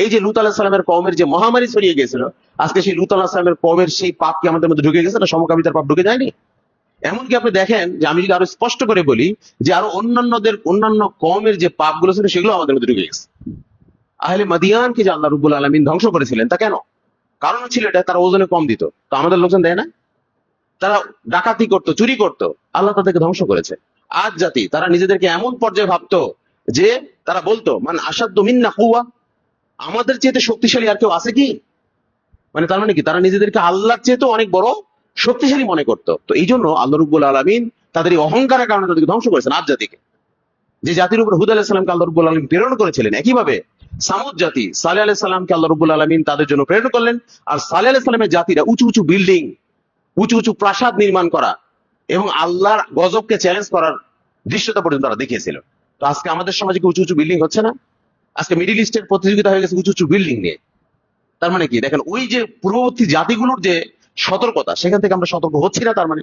এই যে লূত আলাইহিস সালামের কওমের যে মহামারী ছড়িয়ে গিয়েছিল, আজকে সেই লূত আলাইহিস সালামের কওমের সেই পাপ কি আমাদের মধ্যে ঢুকে গেছে না? সমকামিতার পাপ ঢুকে যায়নি? এমনকি আপনি দেখেন যে আমি যদি আরো স্পষ্ট করে বলি যে আরো অন্যান্য কওমের যে পাপগুলো ছিল সেগুলো আমাদের মধ্যে ঢুকে গেছে। আহলে মাদিয়ানকে যে আল্লাহ রাব্বুল আলামিন ধ্বংস করেছিলেন, তা কেন? কারণ ছিল এটা, তারা ওজনে কম দিত। তো আমাদের লোকজন দেয় না? তারা ডাকাতি করতো, চুরি করতো, আল্লাহ তাদেরকে ধ্বংস করেছে। আজ জাতি তারা নিজেদেরকে এমন পর্যায়ে ভাবতো যে তারা বলতো মান আসাদ্দু মিন্না কুওয়া, আমাদের চেয়ে শক্তিশালী আর কেউ আছে কি? মানে তার মানে কি, তারা নিজেদেরকে আল্লাহর চেয়ে অনেক বড় শক্তিশালী মনে করতো। তো এই জন্য আল্লাহ রাব্বুল আলামিন তাদের এই অহংকারের কারণে তাদেরকে ধ্বংস করেছেন। আজ জাতিকে, যে জাতির উপর হুদ আলাইহিস সালামকে আল্লাহ রাব্বুল আলামিন প্রেরণ করেছিলেন, একইভাবে সামুদ জাতি সালেহ আলাইহিস সালামকে আল্লাহ রাব্বুল আলামিন তাদের জন্য প্রেরণ করলেন। আর সালেহ আলাইহিস সালামের জাতিরা উঁচু উঁচু বিল্ডিং, উঁচু উঁচু প্রাসাদ নির্মাণ করা এবং আল্লাহর গজবকে চ্যালেঞ্জ করার দৃশ্যতা পর্যন্ত তারা দেখিয়েছিল। তো আজকে আমাদের সমাজে কি উঁচু উঁচু বিল্ডিং হচ্ছে না? আজকে মিডিল ইস্টের প্রতিযোগিতা হয়ে গেছে উঁচু উঁচু বিল্ডিং নিয়ে। তার মানে কি দেখেন, ওই যে পূর্ববর্তী জাতিগুলোর যে সতর্কতা, সেখান থেকে আমরা সতর্ক হচ্ছি না। তার মানে